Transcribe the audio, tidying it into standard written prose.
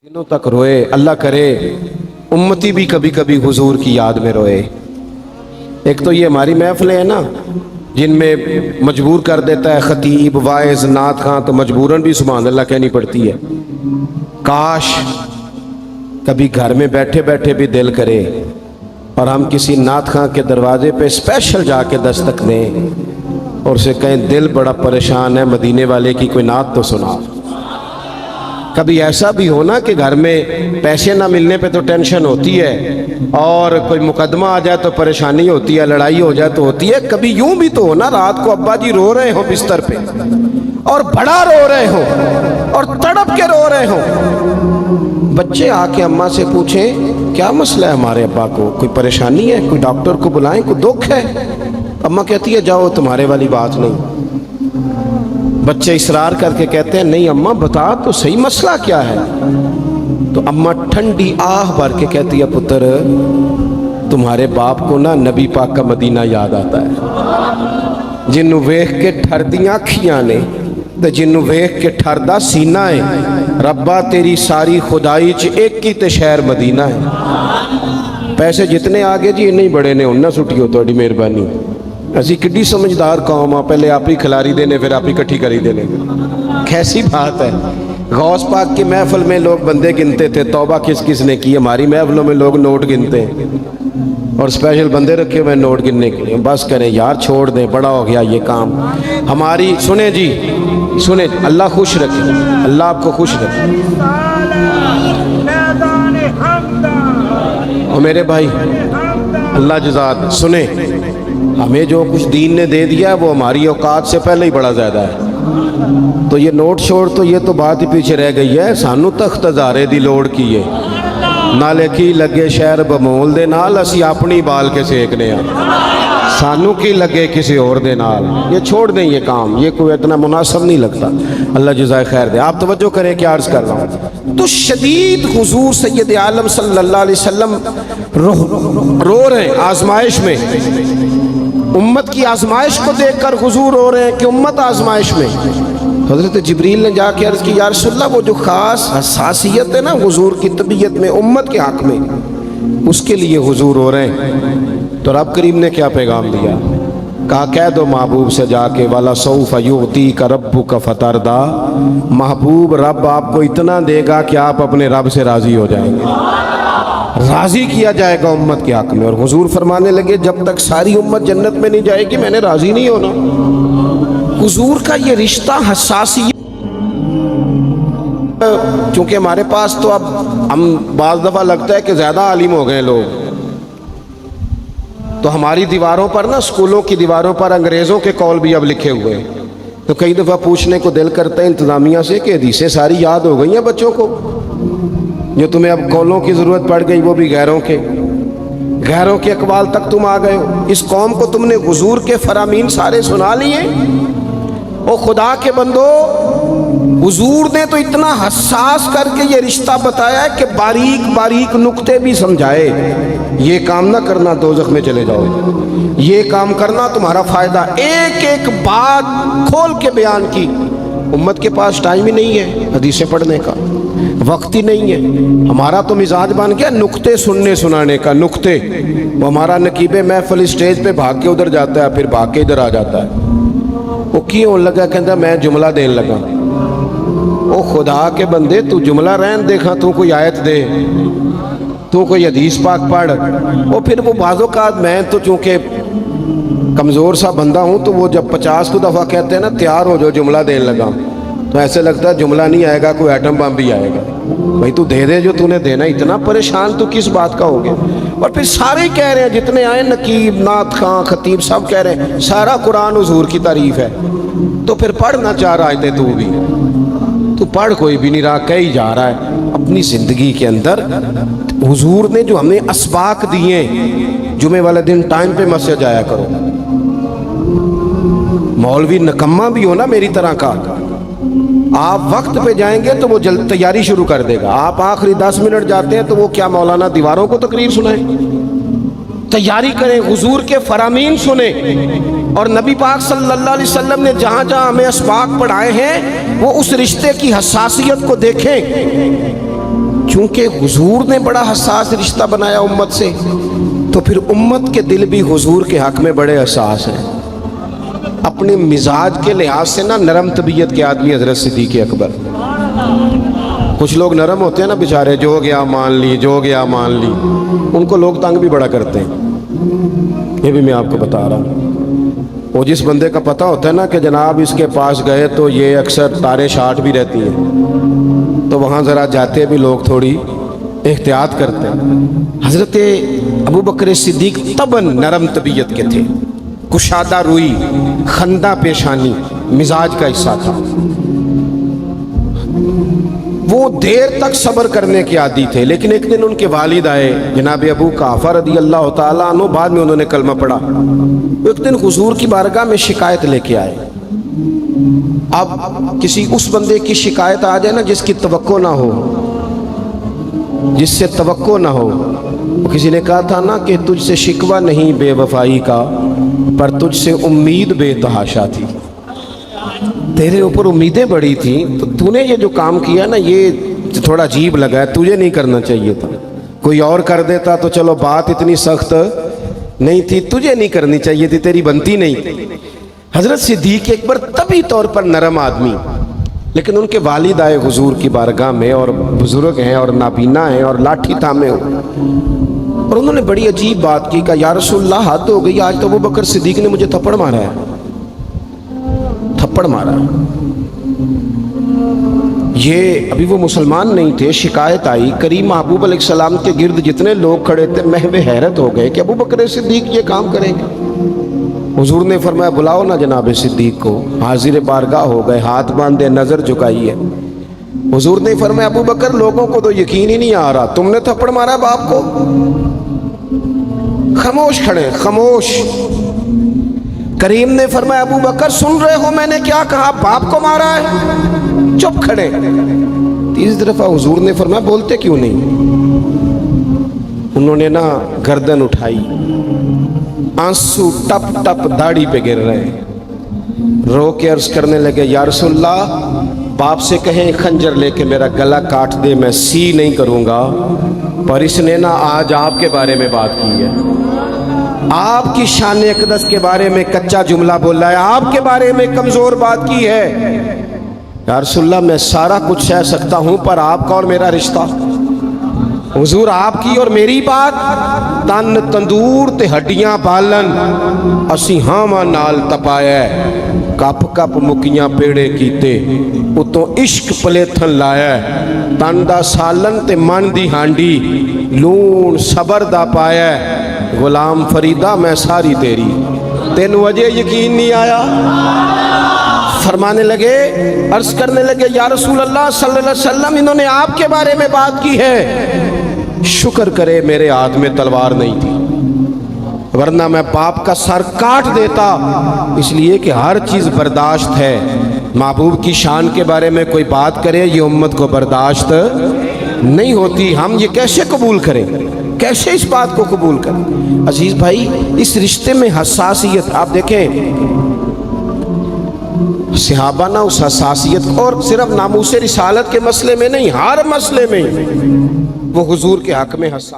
दिनों तक रोए। अल्लाह करे उम्मती भी कभी कभी हुजूर की याद में रोए। एक तो ये हमारी महफिलें हैं ना जिनमें मजबूर कर देता है खतीब वाइज नात खां, तो मजबूरन भी सुभान अल्लाह कहनी पड़ती है। काश कभी घर में बैठे बैठे भी दिल करे और हम किसी नात खां के दरवाजे पे स्पेशल जाके दस्तक दें और उसे कहें दिल बड़ा परेशान है, मदीने वाले की कोई नात तो सुना। कभी ऐसा भी हो ना कि घर में पैसे ना मिलने पे तो टेंशन होती है और कोई मुकदमा आ जाए तो परेशानी होती है, लड़ाई हो जाए तो होती है। कभी यूं भी तो हो ना रात को अब्बा जी रो रहे हो बिस्तर पे और बड़ा रो रहे हो और तड़प के रो रहे हो, बच्चे आके अम्मा से पूछें क्या मसला है हमारे अब्बा को, कोई परेशानी है, कोई डॉक्टर को बुलाएं, कोई दुख है। अम्मा कहती है जाओ तुम्हारे वाली बात नहीं। बच्चे इसरार करके कहते हैं नहीं अम्मा बता तो सही मसला क्या है। तो अम्मा ठंडी आह भर के कहती है पुत्र तुम्हारे बाप को ना नबी पाक का मदीना याद आता है, जिन्नू वेख के ठरदियां अखियां ने ते जिन्नू वेख के ठरदा सीना है। रब्बा तेरी सारी खुदाई च एक ही ते शहर मदीना है। पैसे जितने आगे जी इन्ने ही बड़े ने उन्ना सुटियो थोड़ी मेहरबानी। असी किड्डी समझदार कौम आ, पहले आप ही खिलारी देने फिर आप ही इकट्ठी करी देने। कैसी बात है। गौस पाक की महफिल में लोग बंदे गिनते थे, तौबा किस किस ने की। हमारी महफिलों में लोग नोट गिनते हैं और स्पेशल बंदे रखे हुए नोट गिनने के लिए। बस करें यार, छोड़ दें, बड़ा हो गया ये काम हमारी। सुने जी सुने, अल्लाह खुश रखे, अल्लाह आपको खुश रखे। और मेरे भाई अल्लाह जज़ात सुने, हमें जो कुछ दीन ने दे दिया है वो हमारी औकात से पहले ही बड़ा ज़्यादा है। तो ये नोट छोड़ तो ये तो बात ही पीछे रह गई है। सानू तख्त हज़ारे दी लोड़ की है, नाले की लगे शहर बमोल दे नाल असी अपनी बाल के सेकने आ, सानू की लगे किसी और दे नाल। ये छोड़ दें ये काम, ये कोई इतना मुनासिब नहीं लगता। अल्लाह जज़ाए खैर दे। आप तवज्जो करें क्या अर्ज़ कर रहा हूँ। तो शदीद हुजूर सैयद आलम सल्लल्लाहु अलैहि वसल्लम रो रहे हैं आजमाइश में। उम्मत की आजमाइश को देखकर हुजूर रो रहे हैं कि उम्मत आजमाइश में। हज़रत जिब्रील ने जाके अर्ज़ की या रसूलल्लाह वो जो ख़ास हसासियत है ना हुजूर की तबीयत में उम्मत के हक़ में, उसके लिए हुजूर रो रहे हैं। तो रब करीम ने क्या पैगाम दिया, कहा कह दो महबूब से जाके वाला सौफ युती का रब्बु का फतरदा, महबूब रब आपको इतना देगा कि आप अपने रब से राज़ी हो जाएंगे, राज़ी किया जाएगा उम्मत के हक़ में। और हुजूर फरमाने लगे जब तक सारी उम्मत जन्नत में नहीं जाएगी मैंने राज़ी नहीं होना। हुजूर का ये रिश्ता हसासी, चूँकि हमारे पास तो अब हम बाज़ दफ़ा लगता है कि ज़्यादा आलिम हो गए लोग, तो हमारी दीवारों पर ना स्कूलों की दीवारों पर अंग्रेज़ों के कौल भी अब लिखे हुए हैं। तो कई दफ़ा पूछने को दिल करता है इंतज़ामिया से कि हदीसें सारी याद हो गई हैं बच्चों को, जो तुम्हें अब कौलों की ज़रूरत पड़ गई वो भी गैरों के अकवाल तक तुम आ गए हो। इस कौम को तुमने हुजूर के फरामीन सारे सुना लिए। ओ खुदा के बंदो, हुजूर ने तो इतना हसास करके ये रिश्ता बताया है कि बारीक बारीक नुक्ते भी समझाए। ये काम ना करना दोज़ख में चले जाओ, ये काम करना तुम्हारा फ़ायदा, एक एक बात खोल के बयान की। उम्मत के पास टाइम ही नहीं है हदीसें पढ़ने का, वक्त ही नहीं है। हमारा तो मिजाज बन गया नुक्ते सुनने सुनाने का, नुक्ते। वो हमारा नकीबे महफिल स्टेज पे भाग के उधर जाता है, फिर भाग के इधर आ जाता है। वो क्यों लगा, कहता मैं जुमला देन लगा। ओ खुदा के बंदे तू जुमला रहन देखा, तू कोई आयत दे, तू कोई हदीस पाक पढ़। वो फिर वो बाज़ों का मैं तो चूँकि कमज़ोर सा बंदा हूँ, तो वो जब 50 को दफ़ा कहते हैं ना तैयार हो जाओ जुमला देने लगा, तो ऐसे लगता है जुमला नहीं आएगा कोई एटम बम भी आएगा। भाई तू दे दे जो तूने देना, इतना परेशान तू किस बात का हो गया। और फिर सारे कह रहे हैं जितने आए, नकीब नात खां खतीब सब कह रहे हैं सारा कुरान हुजूर की तारीफ़ है। तो फिर पढ़ना चाह रहा है तू भी, तू पढ़ कोई भी नहीं रहा, कह ही जा रहा है। अपनी ज़िंदगी के अंदर हुजूर ने जो हमें असबाक दिए, जुमे वाले दिन टाइम पे मस्जिद जाया करो। मौलवी नकम्मा भी हो ना मेरी तरह का, आप वक्त पे जाएंगे तो वो जल्द तैयारी शुरू कर देगा। आप आखिरी 10 मिनट जाते हैं तो वो क्या मौलाना दीवारों को तकरीर सुनाए। तैयारी करें, हुजूर के फरामीन सुने। और नबी पाक सल्लल्लाहु अलैहि वसल्लम ने जहाँ जहाँ हमें असबाक पढ़ाए हैं वो उस रिश्ते की हसासियत को देखें। چونکہ حضور نے بڑا حساس رشتہ بنایا امت سے، تو پھر امت کے دل بھی حضور کے حق میں بڑے حساس ہیں۔ اپنے مزاج کے لحاظ سے نا نرم طبیعت کے آدمی حضرت صدیق اکبر۔ کچھ لوگ نرم ہوتے ہیں نا بیچارے، جو گیا مان لی، جو گیا مان لی، ان کو لوگ تنگ بھی بڑا کرتے ہیں۔ یہ بھی میں آپ کو بتا رہا ہوں۔ وہ جس بندے کا پتہ ہوتا ہے نا کہ جناب اس کے پاس گئے تو یہ اکثر تاریں شاٹ بھی رہتی ہیں، تو وہاں ذرا جاتے بھی لوگ تھوڑی احتیاط کرتے ہیں۔ حضرت ابوبکر صدیق طبعاً نرم طبیعت کے تھے، کشادہ روئی، خندہ پیشانی مزاج کا حصہ تھا۔ وہ دیر تک صبر کرنے کے عادی تھے، لیکن ایک دن ان کے والد آئے جناب ابو قحافہ رضی اللہ تعالیٰ عنہ، بعد میں انہوں نے کلمہ پڑھا۔ ایک دن حضور کی بارگاہ میں شکایت لے کے آئے۔ اب کسی اس بندے کی شکایت آ جائے نا جس کی توقع نہ ہو، جس سے توقع نہ ہو۔ کسی نے کہا تھا نا کہ تجھ سے شکوہ نہیں بے وفائی کا، پر تجھ سے امید بے تحاشا تھی۔ تیرے اوپر امیدیں بڑی تھیں، تو نے یہ جو کام کیا نا یہ تھوڑا عجیب لگا ہے، تجھے نہیں کرنا چاہیے تھا۔ کوئی اور کر دیتا تو چلو بات اتنی سخت نہیں تھی، تجھے نہیں کرنی چاہیے تھی، تیری بنتی نہیں تھی۔ حضرت صدیق اکبر طبی طور پر نرم آدمی، لیکن ان کے والد آئے حضور کی بارگاہ میں، اور بزرگ ہیں اور نابینا ہیں اور لاٹھی تھامے ہو، اور انہوں نے بڑی عجیب بات کی، کہا یا رسول اللہ حد ہو گئی، آج تو ابوبکر صدیق نے مجھے تھپڑ مارا ہے، تھپڑ مارا۔ یہ ابھی وہ مسلمان نہیں تھے، شکایت آئی، کریم محبوب علیہ السلام کے گرد جتنے لوگ کھڑے تھے محو حیرت ہو گئے کہ ابوبکر صدیق یہ کام کریں گے۔ حضور نے فرمایا بلاؤ نا جناب صدیق کو۔ حاضر بارگاہ ہو گئے، ہاتھ باندھے، نظر جھکائی ہے۔ حضور نے فرمایا ابوبکر لوگوں کو تو یقین ہی نہیں آ رہا، تم نے تھپڑ مارا باپ کو؟ خاموش کھڑے، خاموش۔ کریم نے فرمایا ابوبکر سن رہے ہو میں نے کیا کہا، باپ کو مارا ہے؟ چپ کھڑے۔ تیسری دفعہ حضور نے فرمایا بولتے کیوں نہیں؟ انہوں نے نا گردن اٹھائی، آنسو ٹپ ٹپ داڑھی پہ گر رہے ہیں، رو کے عرض کرنے لگے یا رسول اللہ باپ سے کہیں خنجر لے کے میرا گلا کاٹ دے، میں سی نہیں کروں گا، پر اس نے نا آج آپ کے بارے میں بات کی ہے، آپ کی شان اقدس کے بارے میں کچا جملہ بولا ہے، آپ کے بارے میں کمزور بات کی ہے۔ یا رسول اللہ میں سارا کچھ سہ سکتا ہوں، پر آپ کا اور میرا رشتہ، حضور آپ کی اور میری بات، تن تندور تے ہڈیاں بالن، اسی ہاواں نال تپایا، کپ کپ مکیاں پیڑے کیتے، اتوں عشق پلیتھن لایا، تن دا سالن تے من دی ہانڈی، لون صبر دا پایا، غلام فریدہ میں ساری تیری، تین وجہ یقین نہیں آیا؟ فرمانے لگے، عرض کرنے لگے یا رسول اللہ صلی اللہ علیہ وسلم انہوں نے آپ کے بارے میں بات کی ہے، شکر کرے میرے ہاتھ میں تلوار نہیں تھی، ورنہ میں باپ کا سر کاٹ دیتا، اس لیے کہ ہر چیز برداشت ہے، محبوب کی شان کے بارے میں کوئی بات کرے یہ امت کو برداشت نہیں ہوتی، ہم یہ کیسے قبول کریں، کیسے اس بات کو قبول کریں؟ عزیز بھائی اس رشتے میں حساسیت، آپ دیکھیں صحابہ نا اس حساسیت، اور صرف ناموس رسالت کے مسئلے میں نہیں، ہر مسئلے میں وہ حضور کے حق میں حساس۔